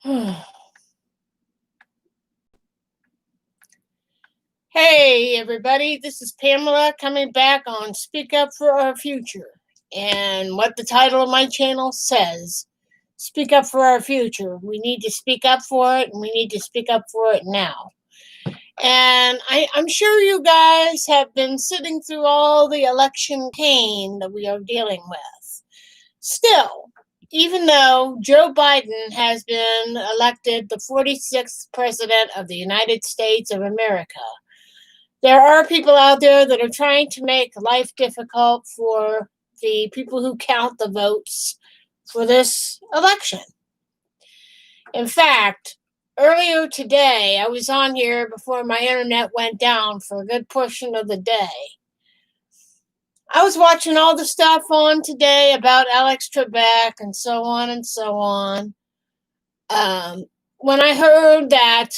Hey, everybody, this is Pamela coming back on Speak Up for Our Future. And what the title of my channel says, Speak Up for Our Future. We need to speak up for it, and we need to speak up for it now. And I'm sure you guys have been sitting through all the election pain that we are dealing with. Still, even though Joe Biden has been elected the 46th president of the United States of America, there are people out there that are trying to make life difficult for the people who count the votes for this election. In fact, earlier today, I was on here before my internet went down for a good portion of the day. I was watching all the stuff on today about Alex Trebek and so on and so on. When I heard that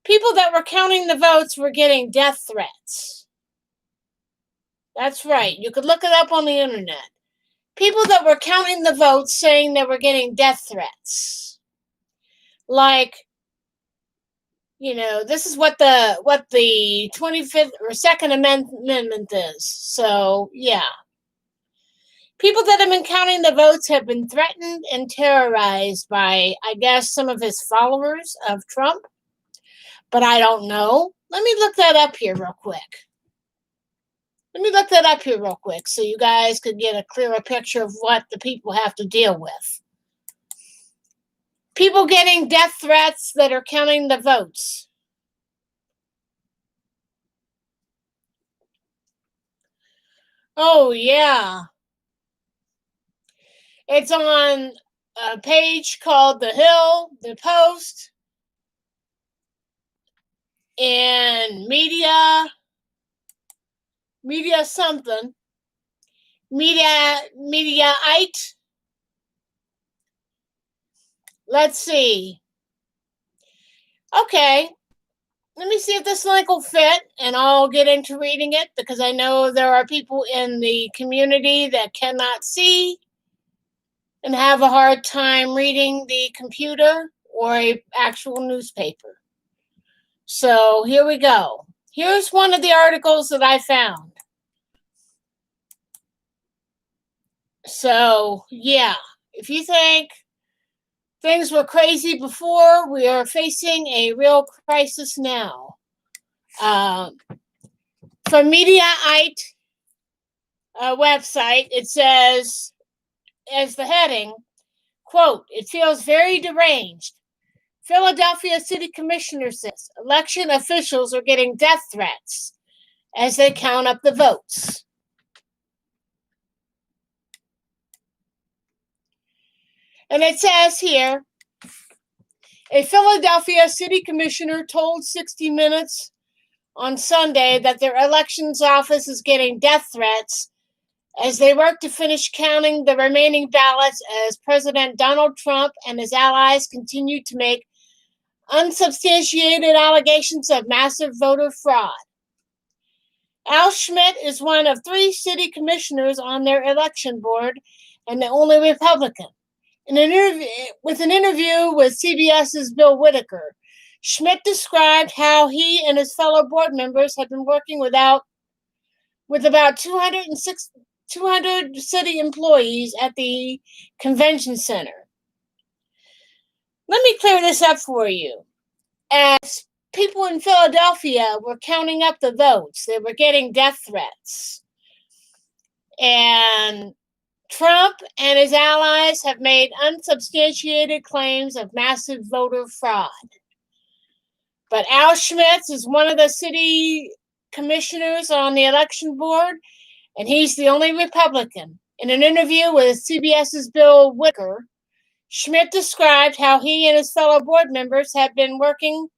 people that were counting the votes were getting death threats. That's right. You could look it up on the internet. People that were counting the votes saying they were getting death threats. Like, this is what the 25th or Second Amendment is. So, yeah. People that have been counting the votes have been threatened and terrorized by, I guess, some of his followers of Trump. But I don't know. Let me look that up here real quick. So you guys could get a clearer picture of what the people have to deal with. People getting death threats that are counting the votes. Oh, yeah. It's on a page called The Hill, The Post, and Mediaite. Let's see. Okay. Let me see if this link will fit, and I'll get into reading it, because I know there are people in the community that cannot see and have a hard time reading the computer or an actual newspaper. So here we go. Here's one of the articles that I found. So, yeah, if you think things were crazy before, we are facing a real crisis now. From Mediaite website, it says, as the heading, quote, "It feels very deranged. Philadelphia City Commissioner says election officials are getting death threats as they count up the votes." And it says here, a Philadelphia City Commissioner told 60 Minutes on Sunday that their elections office is getting death threats as they work to finish counting the remaining ballots as President Donald Trump and his allies continue to make unsubstantiated allegations of massive voter fraud. Al Schmidt is one of 3 city commissioners on their election board and the only Republican. In an interview with CBS's Bill Whitaker, Schmidt described how he and his fellow board members had been working with about 200 city employees at the convention center. Let me clear this up for you. As people in Philadelphia were counting up the votes, they were getting death threats. And Trump and his allies have made unsubstantiated claims of massive voter fraud. But Al Schmidt is one of the city commissioners on the election board, and he's the only Republican. In an interview with CBS's Bill Whitaker, Schmidt described how he and his fellow board members have been working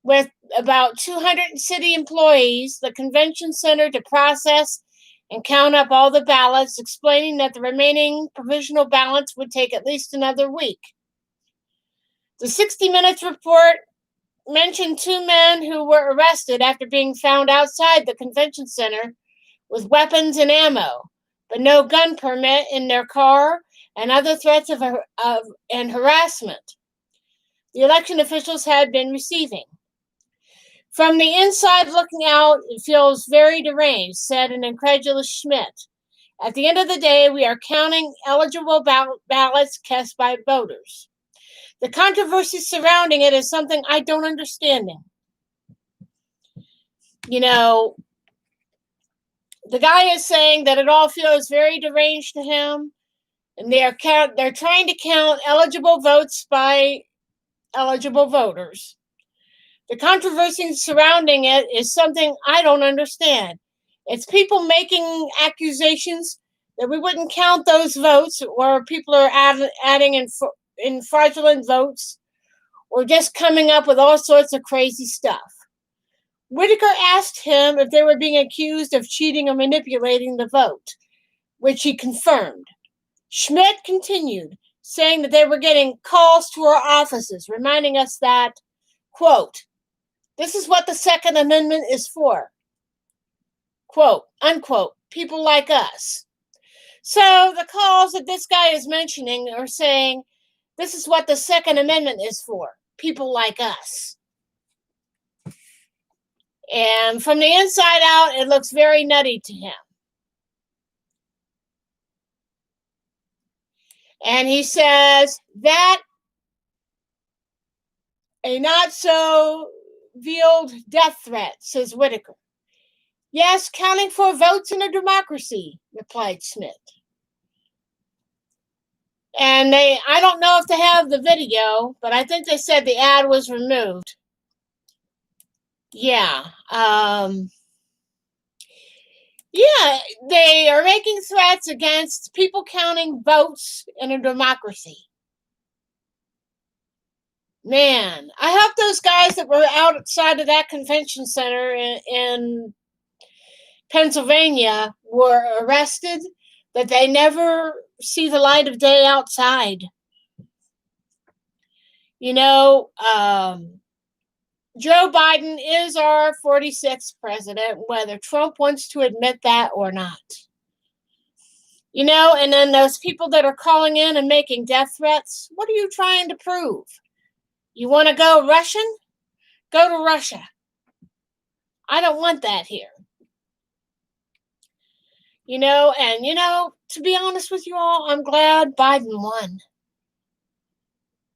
with about 200 city employees, the convention center, to process and count up all the ballots, explaining that the remaining provisional ballots would take at least another week. The 60 Minutes report mentioned 2 men who were arrested after being found outside the convention center with weapons and ammo, but no gun permit in their car, and other threats of and harassment the election officials had been receiving. From the inside looking out, it feels very deranged, said an incredulous Schmidt. At the end of the day, we are counting eligible ballots cast by voters. The controversy surrounding it is something I don't understand. You know, the guy is saying that it all feels very deranged to him, and they're trying to count eligible votes by eligible voters. The controversy surrounding it is something I don't understand. It's people making accusations that we wouldn't count those votes, or people are adding in fraudulent votes, or just coming up with all sorts of crazy stuff. Whitaker asked him if they were being accused of cheating or manipulating the vote, which he confirmed. Schmidt continued, saying that they were getting calls to our offices, reminding us that, quote, this is what the Second Amendment is for, quote, unquote, people like us. So the calls that this guy is mentioning are saying, this is what the Second Amendment is for, people like us. And from the inside out, it looks very nutty to him. And he says that a not so veiled death threat, says Whitaker. Yes, counting for votes in a democracy, replied Schmidt. And I don't know if they have the video, but I think they said the ad was removed. Yeah. Yeah, they are making threats against people counting votes in a democracy. Man, I hope those guys that were outside of that convention center in Pennsylvania were arrested, that they never see the light of day outside. You know, Joe Biden is our 46th president, whether Trump wants to admit that or not. You know, and then those people that are calling in and making death threats, what are you trying to prove? You want to go Russian? Go to Russia. I don't want that here. You know, and, to be honest with you all, I'm glad Biden won.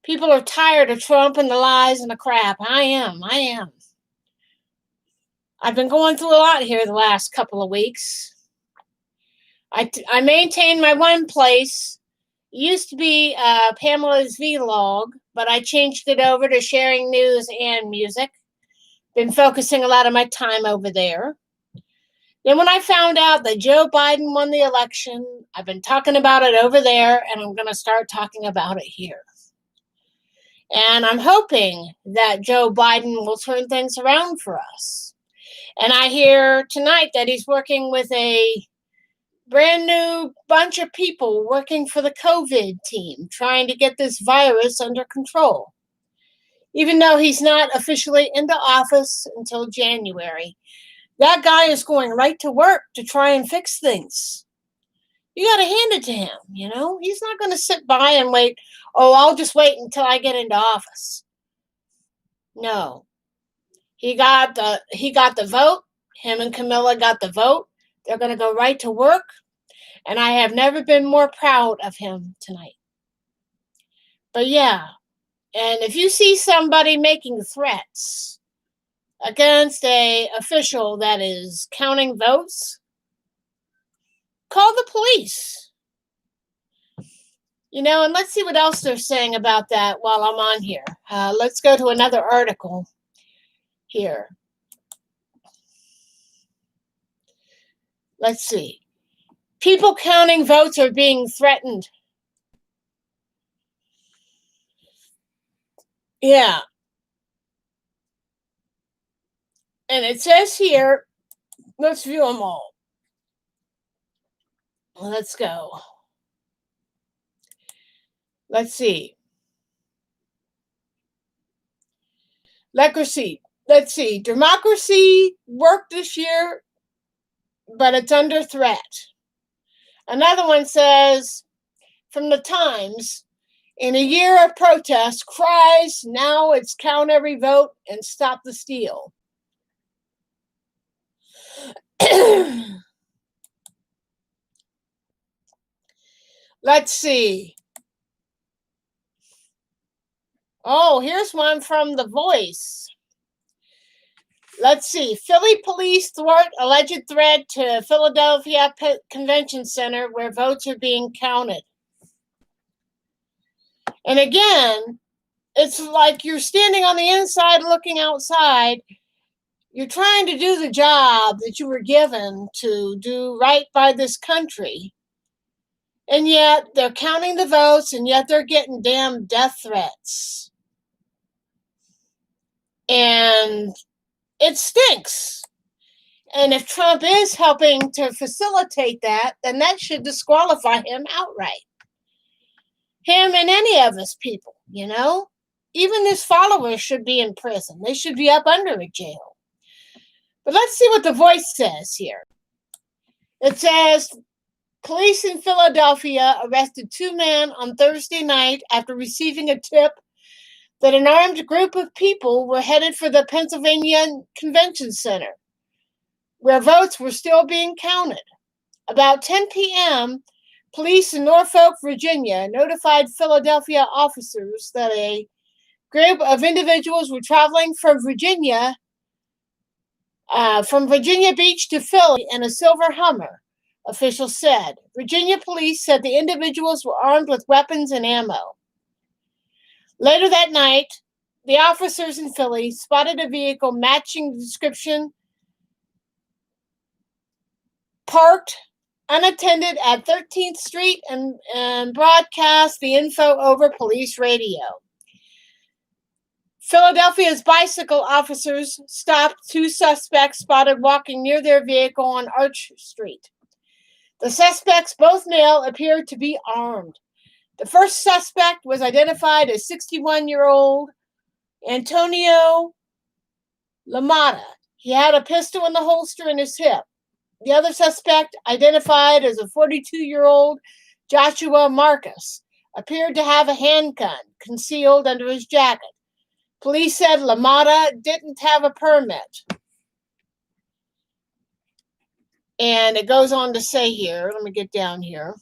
People are tired of Trump and the lies and the crap. I am. I've been going through a lot here the last couple of weeks. I maintain my one place. It used to be Pamela's Vlog, but I changed it over to sharing news and music. Been focusing a lot of my time over there. Then when I found out that Joe Biden won the election, I've been talking about it over there, and I'm going to start talking about it here. And I'm hoping that Joe Biden will turn things around for us. And I hear tonight that he's working with a brand new bunch of people working for the COVID team, trying to get this virus under control. Even though he's not officially into office until January, that guy is going right to work to try and fix things. You got to hand it to him, He's not going to sit by and wait, I'll just wait until I get into office. No. He got the vote. Him and Camilla got the vote. They're going to go right to work. And I have never been more proud of him tonight. But yeah, and if you see somebody making threats against an official that is counting votes, call the police. And let's see what else they're saying about that while I'm on here. Let's go to another article here. Let's see. People counting votes are being threatened. Yeah. And it says here, let's view them all. Let's go. Let's see. Let's see. Democracy worked this year, but it's under threat. Another one says, from the Times. In a year of protest, cries, now it's count every vote and stop the steal. Let's see. Oh, here's one from The Voice. Let's see. Philly police thwart alleged threat to Philadelphia Convention Center where votes are being counted. And again, it's like you're standing on the inside looking outside. You're trying to do the job that you were given to do right by this country. And yet they're counting the votes, and yet they're getting damn death threats. And it stinks. And if Trump is helping to facilitate that, then that should disqualify him outright. Him and any of his people, you know? Even his followers should be in prison. They should be up under a jail. But let's see what The Voice says here. It says, police in Philadelphia arrested 2 men on Thursday night after receiving a tip that an armed group of people were headed for the Pennsylvania Convention Center, where votes were still being counted. About 10 p.m., police in Norfolk, Virginia, notified Philadelphia officers that a group of individuals were traveling from Virginia Beach to Philly in a silver Hummer, officials said. Virginia police said the individuals were armed with weapons and ammo. Later that night, the officers in Philly spotted a vehicle matching the description parked unattended at 13th Street and broadcast the info over police radio. Philadelphia's bicycle officers stopped 2 suspects spotted walking near their vehicle on Arch Street. The suspects, both male, appeared to be armed. The first suspect was identified as 61-year-old Antonio LaMotta. He had a pistol in the holster in his hip. The other suspect, identified as a 42-year-old Joshua Marcus, appeared to have a handgun concealed under his jacket. Police said LaMotta didn't have a permit. And it goes on to say here, let me get down here.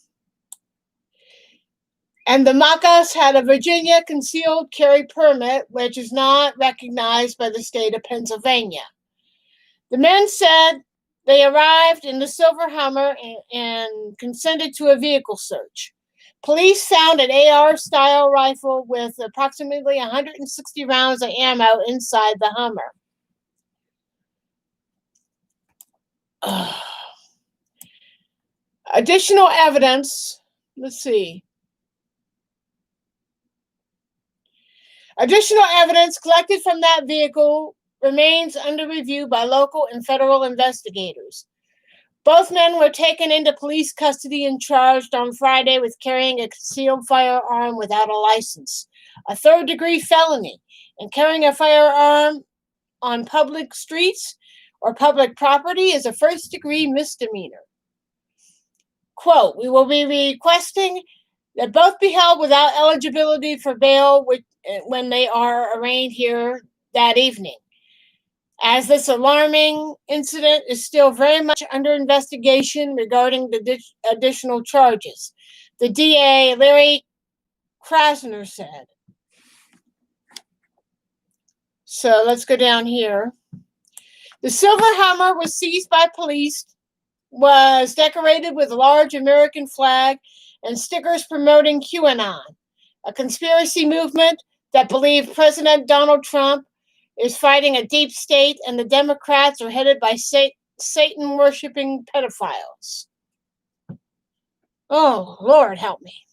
And the Marcus had a Virginia concealed carry permit, which is not recognized by the state of Pennsylvania. The men said they arrived in the silver Hummer and consented to a vehicle search. Police found an AR-style rifle with approximately 160 rounds of ammo inside the Hummer. Additional evidence, let's see. Additional evidence collected from that vehicle remains under review by local and federal investigators. Both men were taken into police custody and charged on Friday with carrying a concealed firearm without a license, a third-degree felony, and carrying a firearm on public streets or public property is a first-degree misdemeanor. Quote, we will be requesting that both be held without eligibility for bail when they are arraigned here that evening, as this alarming incident is still very much under investigation regarding the additional charges, the DA, Larry Krasner, said. So let's go down here. The silver Hummer was seized by police, was decorated with a large American flag and stickers promoting QAnon, a conspiracy movement that believed President Donald Trump is fighting a deep state and the Democrats are headed by Satan-worshipping pedophiles. Oh, Lord help me.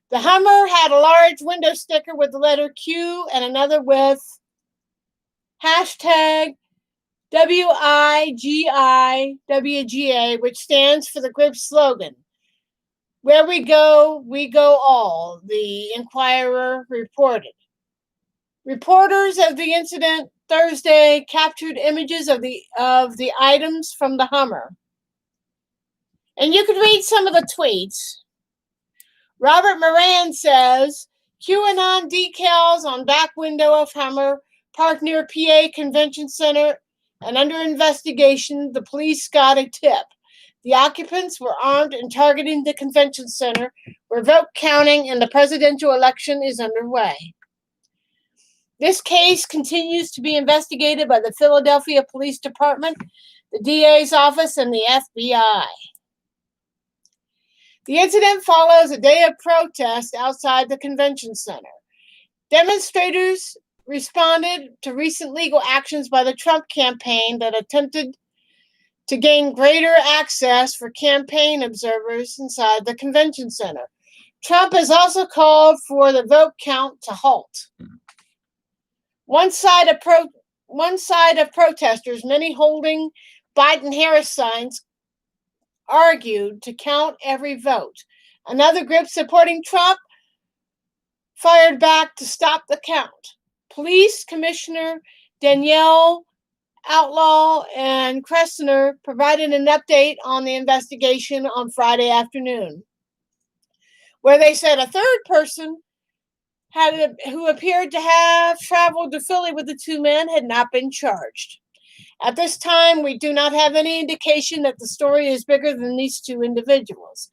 The Hummer had a large window sticker with the letter Q and another with hashtag WIGIWGA, which stands for the group's slogan, "Where we go all," the Inquirer reported. Reporters of the incident Thursday captured images of the items from the Hummer. And you could read some of the tweets. Robert Moran says, QAnon decals on back window of Hummer parked near PA Convention Center and under investigation. The police got a tip. The occupants were armed and targeting the convention center where vote counting in the presidential election is underway. This case continues to be investigated by the Philadelphia Police Department, the DA's office, and the FBI. The incident follows a day of protest outside the convention center. Demonstrators responded to recent legal actions by the Trump campaign that attempted to gain greater access for campaign observers inside the convention center. Trump has also called for the vote count to halt. One side of protesters, many holding Biden-Harris signs, argued to count every vote. Another group supporting Trump fired back to stop the count. Police Commissioner Danielle Outlaw and Kressner provided an update on the investigation on Friday afternoon, where they said a third person who appeared to have traveled to Philly with the two men had not been charged. At this time, we do not have any indication that the story is bigger than these two individuals.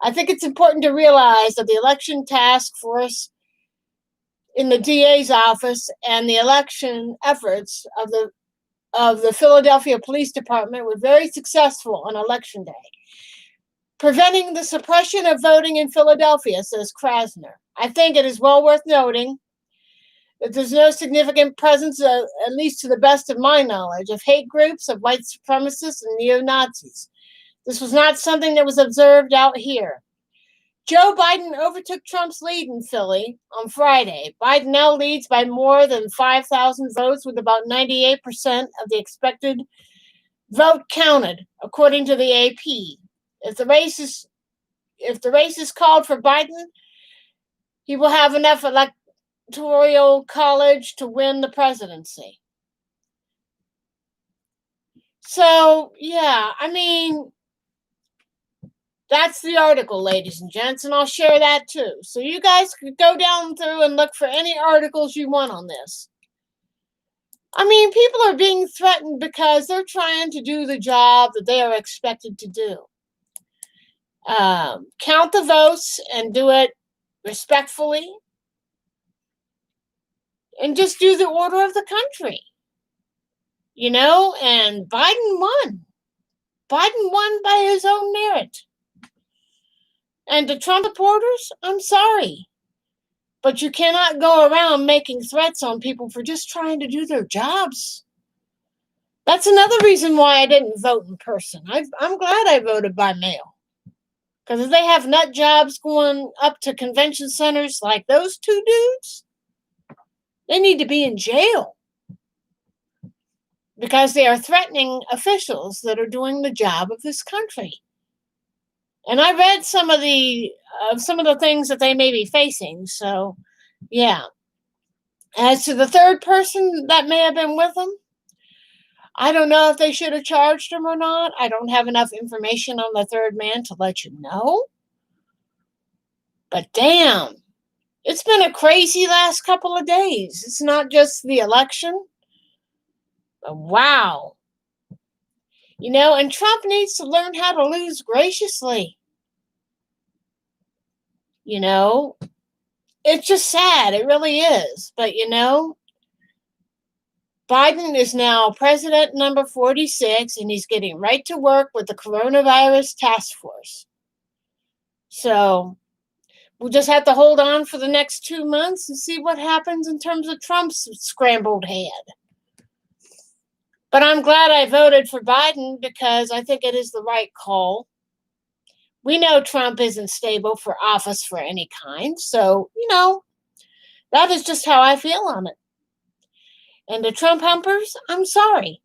I think it's important to realize that the election task force in the DA's office and the election efforts of the Philadelphia Police Department were very successful on Election Day, preventing the suppression of voting in Philadelphia, says Krasner. I think it is well worth noting that there's no significant presence, at least to the best of my knowledge, of hate groups, of white supremacists, and neo-Nazis. This was not something that was observed out here. Joe Biden overtook Trump's lead in Philly on Friday. Biden now leads by more than 5,000 votes, with about 98% of the expected vote counted, according to the AP. If the race is called for Biden, he will have enough electoral college to win the presidency. So, yeah, I mean, that's the article, ladies and gents, and I'll share that too. So you guys could go down through and look for any articles you want on this. I mean, people are being threatened because they're trying to do the job that they are expected to do. Count the votes and do it respectfully. And just do the order of the country. You know, and Biden won. Biden won by his own merit. And to Trump supporters, I'm sorry. But you cannot go around making threats on people for just trying to do their jobs. That's another reason why I didn't vote in person. I'm glad I voted by mail. Because if they have nut jobs going up to convention centers like those two dudes, they need to be in jail. Because they are threatening officials that are doing the job of this country. And I read some of the things that they may be facing. So, yeah. As to the third person that may have been with them, I don't know if they should have charged him or not. I don't have enough information on the third man to let you know. But damn, it's been a crazy last couple of days. It's not just the election. But wow. You know, and Trump needs to learn how to lose graciously. You know, it's just sad. It really is. But, you know, Biden is now president number 46, and he's getting right to work with the coronavirus task force. So we'll just have to hold on for the next 2 months and see what happens in terms of Trump's scrambled head. But I'm glad I voted for Biden because I think it is the right call. We know Trump isn't stable for office for any kind. So, you know, that is just how I feel on it. And the Trump humpers, I'm sorry.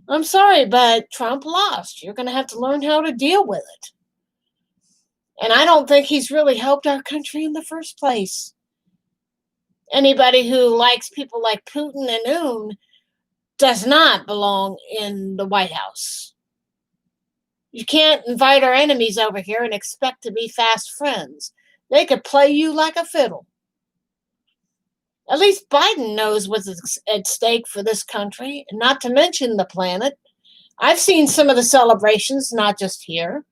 I'm sorry, but Trump lost. You're going to have to learn how to deal with it. And I don't think he's really helped our country in the first place. Anybody who likes people like Putin and Un does not belong in the White House. You can't invite our enemies over here and expect to be fast friends. They could play you like a fiddle. At least Biden knows what's at stake for this country, and not to mention the planet. I've seen some of the celebrations, not just here,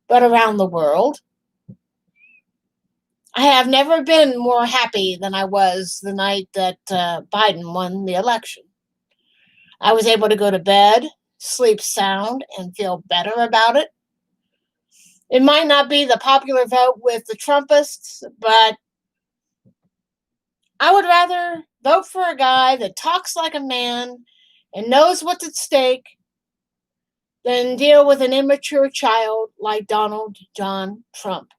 but around the world. I have never been more happy than I was the night that Biden won the election. I was able to go to bed, sleep sound, and feel better about it. It might not be the popular vote with the Trumpists, but I would rather vote for a guy that talks like a man and knows what's at stake than deal with an immature child like Donald John Trump.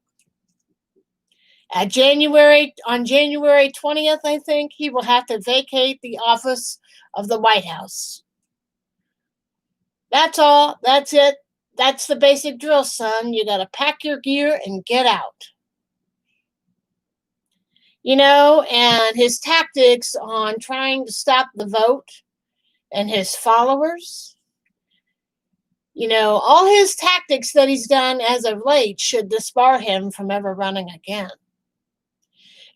On January 20th, I think, he will have to vacate the office of the White House. That's all. That's it. That's the basic drill, son. You got to pack your gear and get out. And his tactics on trying to stop the vote and his followers, all his tactics that he's done as of late should disbar him from ever running again.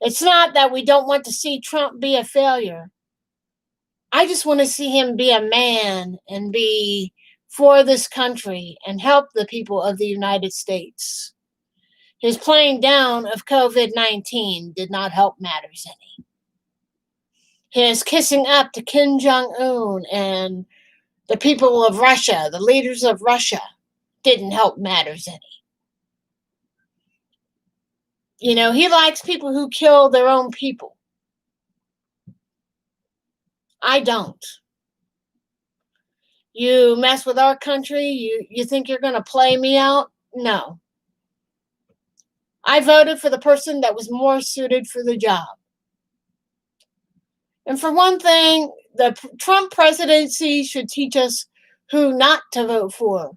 It's not that we don't want to see Trump be a failure. I just want to see him be a man and be for this country and help the people of the United States. His playing down of COVID-19 did not help matters any. His kissing up to Kim Jong-un and the people of Russia, the leaders of Russia, didn't help matters any. He likes people who kill their own people. I don't. You mess with our country, you think you're going to play me out? No. I voted for the person that was more suited for the job. And for one thing, the Trump presidency should teach us who not to vote for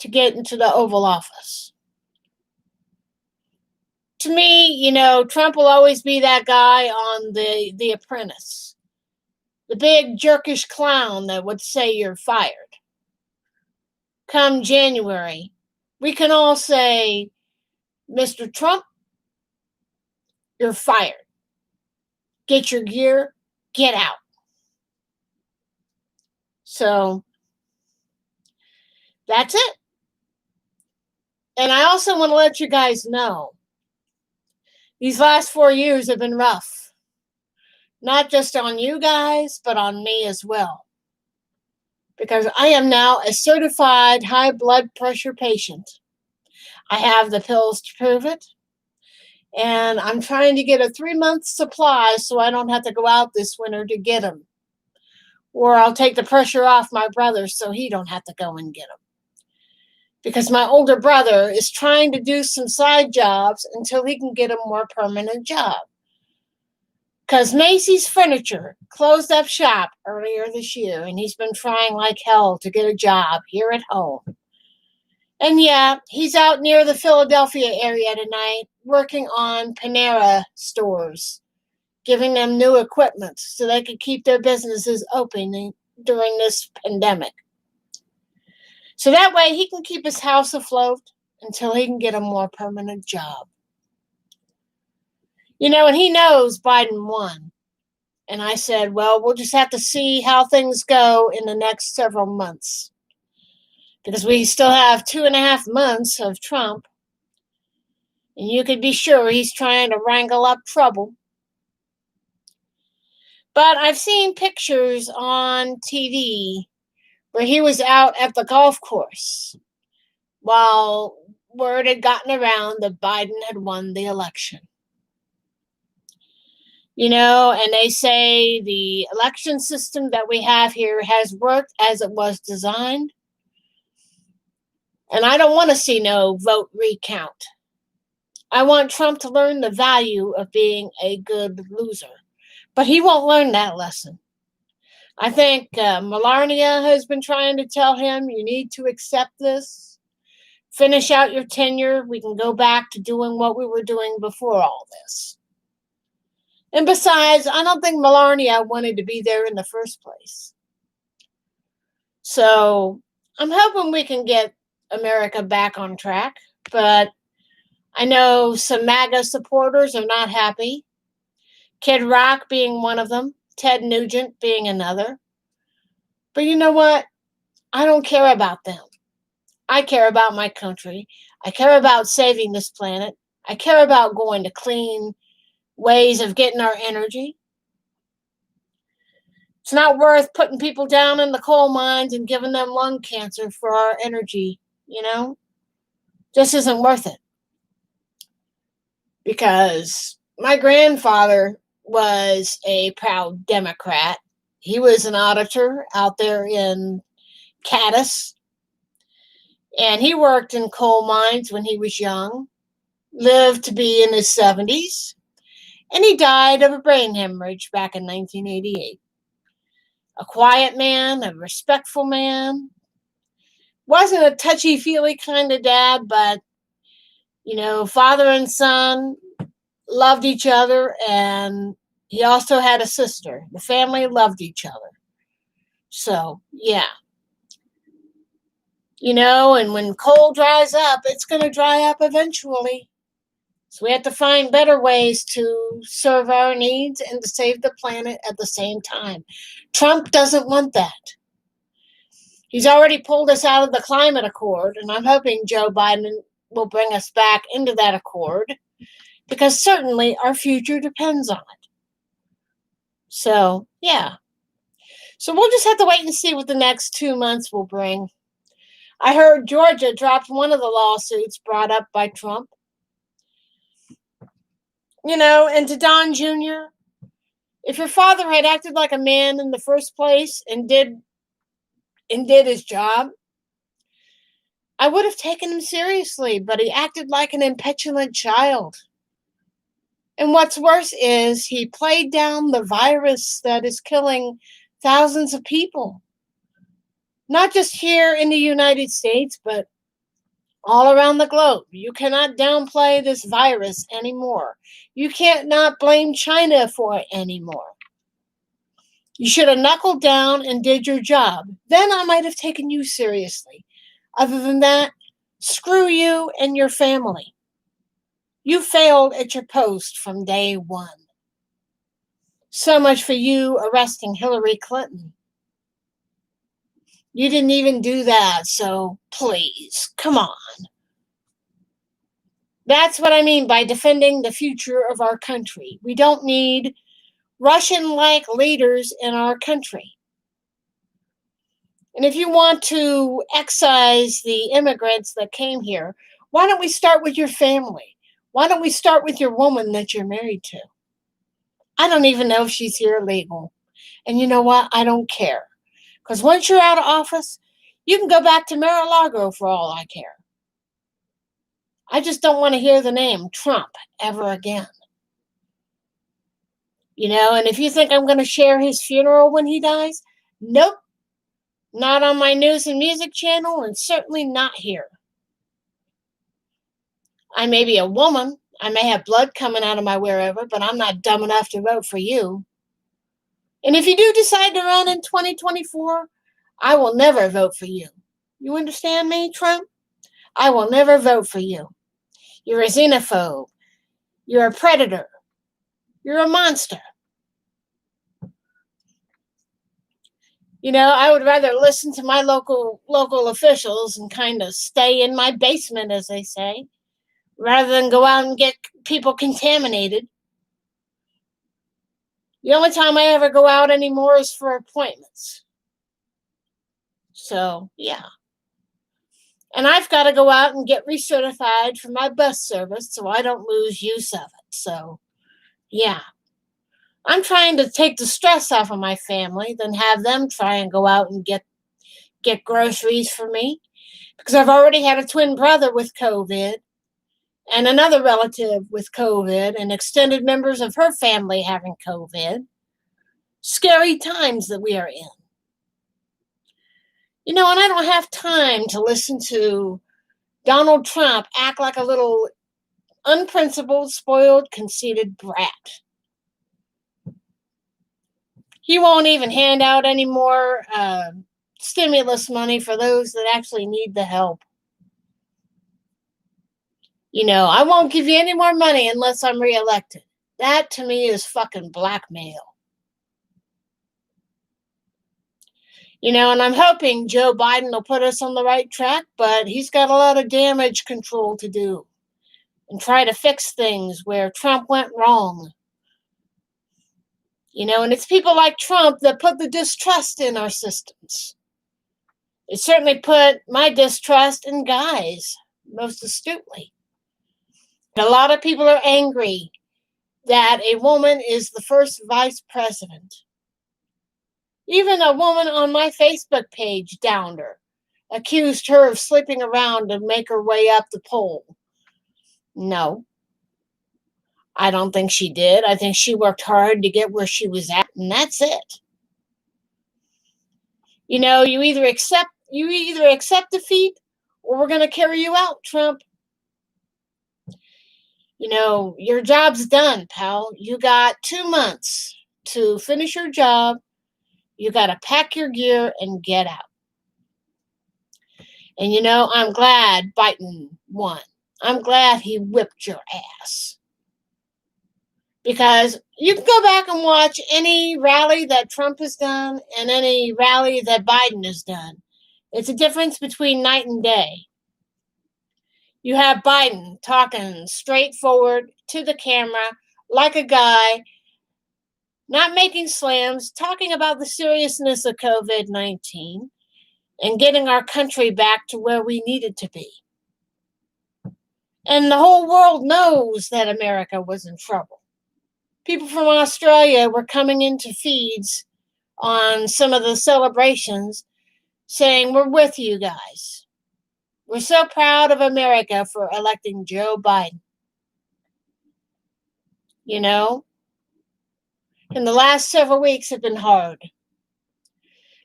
to get into the Oval Office. To me, Trump will always be that guy on The Apprentice. The big jerkish clown that would say you're fired. Come January, we can all say, Mr. Trump, you're fired. Get your gear, get out. So, that's it. And I also want to let you guys know, these last 4 years have been rough. Not just on you guys, but on me as well. Because I am now a certified high blood pressure patient. I have the pills to prove it. And I'm trying to get a 3-month supply so I don't have to go out this winter to get them. Or I'll take the pressure off my brother so he don't have to go and get them. Because my older brother is trying to do some side jobs until he can get a more permanent job. Because Macy's Furniture closed up shop earlier this year, and he's been trying like hell to get a job here at home. And yeah, he's out near the Philadelphia area tonight working on Panera stores, giving them new equipment so they could keep their businesses open during this pandemic. So that way he can keep his house afloat until he can get a more permanent job. And he knows Biden won. And I said, well, we'll just have to see how things go in the next several months. Because we still have 2.5 months of Trump. And you could be sure he's trying to wrangle up trouble. But I've seen pictures on TV where he was out at the golf course while word had gotten around that Biden had won the election. And they say the election system that we have here has worked as it was designed. And I don't want to see no vote recount. I want Trump to learn the value of being a good loser. But he won't learn that lesson. I think Melania has been trying to tell him, you need to accept this. Finish out your tenure. We can go back to doing what we were doing before all this. And besides, I don't think Melania wanted to be there in the first place. So I'm hoping we can get America back on track. But I know some MAGA supporters are not happy. Kid Rock being one of them, Ted Nugent being another. But you know what? I don't care about them. I care about my country. I care about saving this planet. I care about going to clean ways of getting our energy. It's not worth putting people down in the coal mines and giving them lung cancer for our energy, you know? Just isn't worth it. Because my grandfather was a proud Democrat. He was an auditor out there in Caddis, and he worked in coal mines when he was young, lived to be in his 70s, and he died of a brain hemorrhage back in 1988. A quiet man, a respectful man. Wasn't a touchy-feely kind of dad, but, you know, father and son loved each other, and he also had a sister. The family loved each other. So, yeah. You know, and when coal dries up, it's going to dry up eventually. So we have to find better ways to serve our needs and to save the planet at the same time. Trump doesn't want that. He's already pulled us out of the climate accord, and I'm hoping Joe Biden will bring us back into that accord, because certainly our future depends on it. So, yeah. So we'll just have to wait and see what the next 2 months will bring. I heard Georgia dropped one of the lawsuits brought up by Trump. You know, and to Don Jr., if your father had acted like a man in the first place and did his job, I would have taken him seriously, but he acted like an impetulant child. And what's worse is he played down the virus that is killing thousands of people. Not just here in the United States, but all around the globe. You cannot downplay this virus anymore. You can't not blame China for it anymore. You should have knuckled down and did your job. Then I might have taken you seriously. Other than that, screw you and your family. You failed at your post from day one. So much for you arresting Hillary Clinton. You didn't even do that, so please, come on. That's what I mean by defending the future of our country. We don't need Russian-like leaders in our country. And if you want to excise the immigrants that came here, why don't we start with your family? Why don't we start with your woman that you're married to? I don't even know if she's here legal. And you know what? I don't care. Because once you're out of office, you can go back to Mar-a-Lago for all I care. I just don't want to hear the name Trump ever again. You know, and if you think I'm going to share his funeral when he dies, nope. Not on my news and music channel, and certainly not here. I may be a woman. I may have blood coming out of my wherever, but I'm not dumb enough to vote for you. And if you do decide to run in 2024, I will never vote for you. You understand me, Trump? I will never vote for you. You're a xenophobe. You're a predator. You're a monster. You know, I would rather listen to my local officials and kind of stay in my basement, as they say, rather than go out and get people contaminated. The only time I ever go out anymore is for appointments. So, yeah. And I've got to go out and get recertified for my bus service so I don't lose use of it. So, yeah. I'm trying to take the stress off of my family, then have them try and go out and get groceries for me. Because I've already had a twin brother with COVID and another relative with COVID and extended members of her family having COVID. Scary times that we are in. You know, and I don't have time to listen to Donald Trump act like a little unprincipled, spoiled, conceited brat. He won't even hand out any more stimulus money for those that actually need the help. I won't give you any more money unless I'm reelected. That to me is fucking blackmail. And I'm hoping Joe Biden will put us on the right track, but he's got a lot of damage control to do and try to fix things where Trump went wrong. And it's people like Trump that put the distrust in our systems. It certainly put my distrust in guys, most astutely. And a lot of people are angry that a woman is the first vice president. Even a woman on my Facebook page downed her, accused her of sleeping around to make her way up the poll. No, I don't think she did. I think she worked hard to get where she was at, and that's it. You either accept defeat or we're going to carry you out, Trump. Your job's done, pal. You got 2 months to finish your job. You got to pack your gear and get out. And I'm glad Biden won. I'm glad he whipped your ass. Because you can go back and watch any rally that Trump has done and any rally that Biden has done. It's a difference between night and day. You have Biden talking straightforward to the camera like a guy, not making slams, talking about the seriousness of COVID-19 and getting our country back to where we needed to be. And the whole world knows that America was in trouble. People from Australia were coming into feeds on some of the celebrations saying, we're with you guys. We're so proud of America for electing Joe Biden. And the last several weeks have been hard.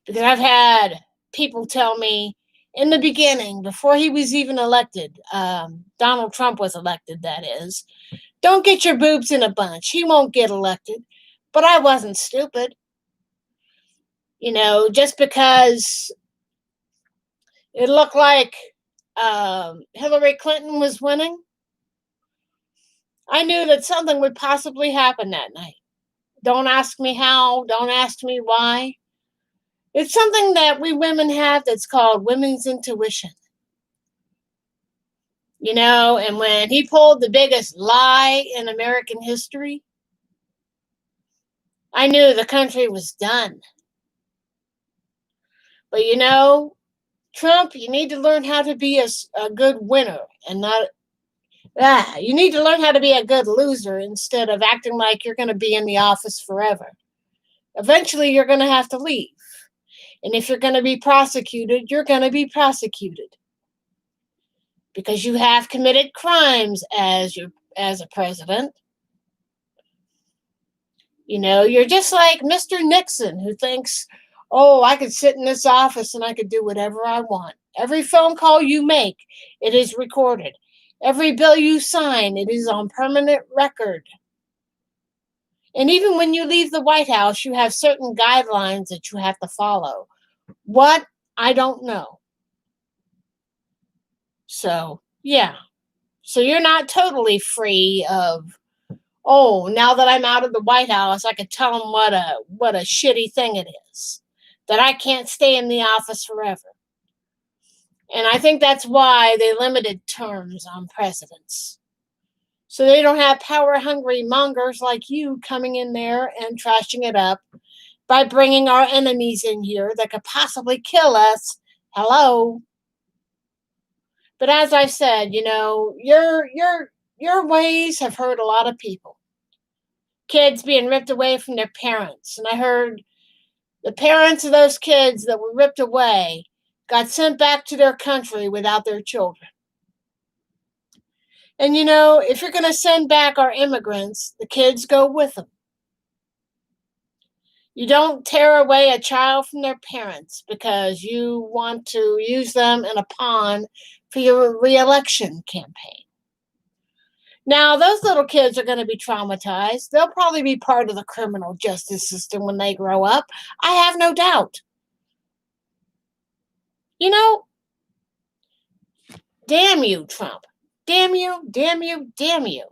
Because I've had people tell me in the beginning, before he was even elected, Donald Trump was elected, that is, don't get your boobs in a bunch. He won't get elected. But I wasn't stupid. Just because it looked like Hillary Clinton was winning, I knew that something would possibly happen that night. Don't ask me how. Don't ask me why. It's something that we women have that's called women's intuition. And when he pulled the biggest lie in American history, I knew the country was done. But Trump, you need to learn how to be a good winner and not. You need to learn how to be a good loser instead of acting like you're going to be in the office forever. Eventually, you're going to have to leave. And if you're going to be prosecuted, you're going to be prosecuted. Because you have committed crimes as a president. You're just like Mr. Nixon, who thinks, oh, I could sit in this office and I could do whatever I want. Every phone call you make, it is recorded. Every bill you sign, it is on permanent record. And even when you leave the White House, you have certain guidelines that you have to follow. What? I don't know. So, yeah. So you're not totally free of, oh, now that I'm out of the White House, I could tell them what a shitty thing it is. That I can't stay in the office forever. And I think that's why they limited terms on presidents. So they don't have power-hungry mongers like you coming in there and trashing it up by bringing our enemies in here that could possibly kill us. Hello. But as I've said, your ways have hurt a lot of people. Kids being ripped away from their parents. And I heard the parents of those kids that were ripped away got sent back to their country without their children. And if you're going to send back our immigrants, the kids go with them. You don't tear away a child from their parents because you want to use them in a pawn for your re-election campaign. Now, those little kids are going to be traumatized. They'll probably be part of the criminal justice system when they grow up. I have no doubt. Damn you, Trump. Damn you, damn you, damn you.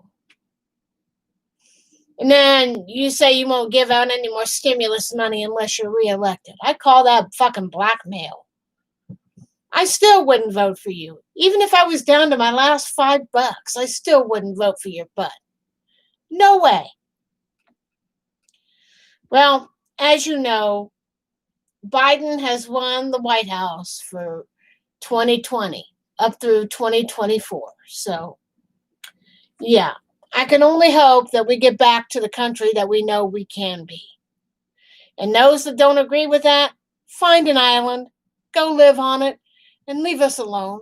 And then you say you won't give out any more stimulus money unless you're reelected. I call that fucking blackmail. I still wouldn't vote for you. Even if I was down to my last $5, I still wouldn't vote for your butt. No way. Well, as you know, Biden has won the White House for 2020 up through 2024. So, yeah, I can only hope that we get back to the country that we know we can be. And those that don't agree with that, find an island, go live on it, and leave us alone.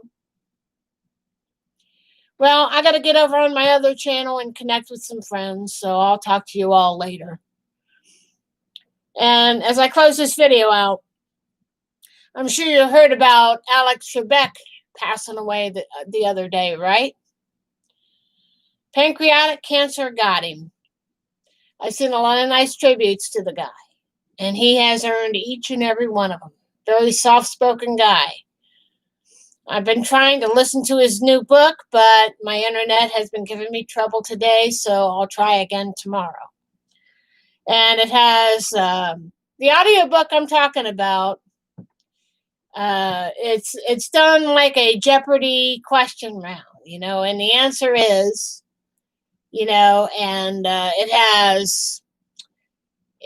Well, I got to get over on my other channel and connect with some friends, so I'll talk to you all later. And as I close this video out, I'm sure you heard about Alex Trebek passing away the other day, right? Pancreatic cancer got him. I've seen a lot of nice tributes to the guy, and he has earned each and every one of them. Very soft-spoken guy. I've been trying to listen to his new book, but my internet has been giving me trouble today, so I'll try again tomorrow. And it has the audiobook I'm talking about. It's done like a Jeopardy question round, and the answer is, and it has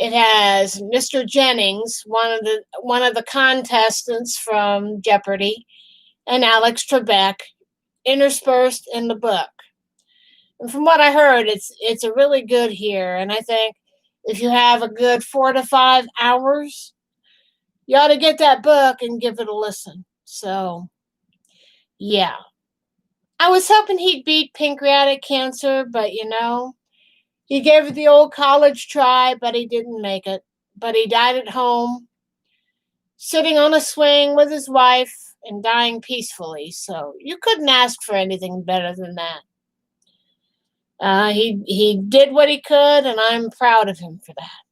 Mr. Jennings, one of the contestants from Jeopardy, and Alex Trebek interspersed in the book. And from what I heard, it's a really good here. And I think if you have a good 4 to 5 hours, you ought to get that book and give it a listen. So, yeah. I was hoping he'd beat pancreatic cancer, but he gave it the old college try, but he didn't make it. But he died at home, sitting on a swing with his wife and dying peacefully. So you couldn't ask for anything better than that. He did what he could, and I'm proud of him for that.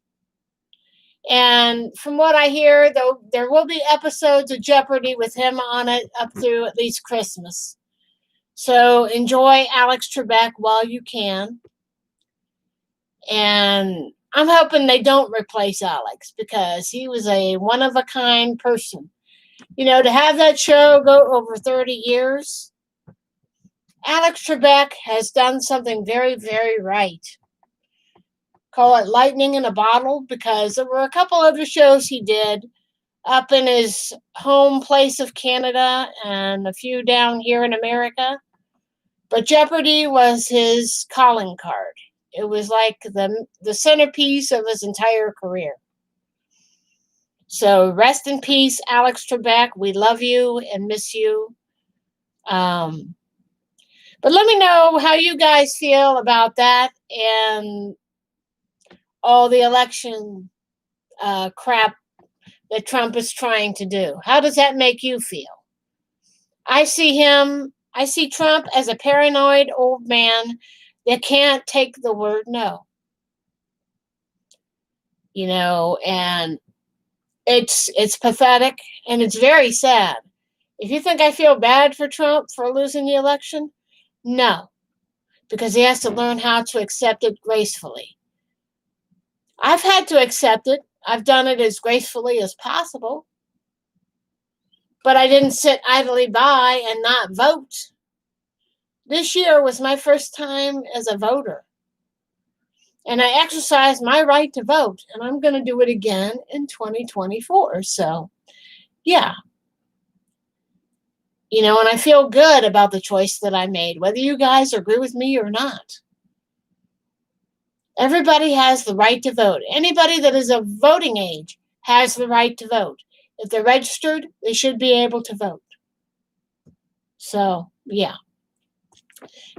And from what I hear, though, there will be episodes of Jeopardy with him on it up through at least Christmas. So enjoy Alex Trebek while you can. And I'm hoping they don't replace Alex, because he was a one-of-a-kind person. To have that show go over 30 years, Alex Trebek has done something very, very right. Call it lightning in a bottle, because there were a couple other shows he did up in his home place of Canada and a few down here in America. But Jeopardy was his calling card. It was like the centerpiece of his entire career. So rest in peace, Alex Trebek. We love you and miss you. But let me know how you guys feel about that and all the election crap that Trump is trying to do. How does that make you feel? I see Trump as a paranoid old man that can't take the word no. And it's pathetic, and it's very sad. If you think I feel bad for Trump for losing the election, no, because he has to learn how to accept it gracefully. I've had to accept it. I've done it as gracefully as possible. But I didn't sit idly by and not vote. This year was my first time as a voter. And I exercised my right to vote. And I'm going to do it again in 2024. So, yeah. And I feel good about the choice that I made, whether you guys agree with me or not. Everybody has the right to vote. Anybody that is of voting age has the right to vote. If they're registered, they should be able to vote. So, yeah.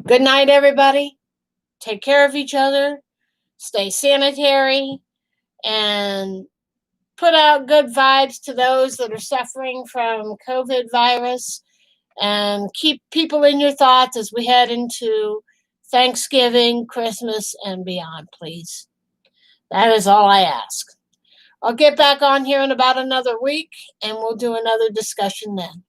Good night, everybody. Take care of each other. Stay sanitary. And put out good vibes to those that are suffering from COVID virus. And keep people in your thoughts as we head into Thanksgiving, Christmas, and beyond, please. That is all I ask. I'll get back on here in about another week, and we'll do another discussion then.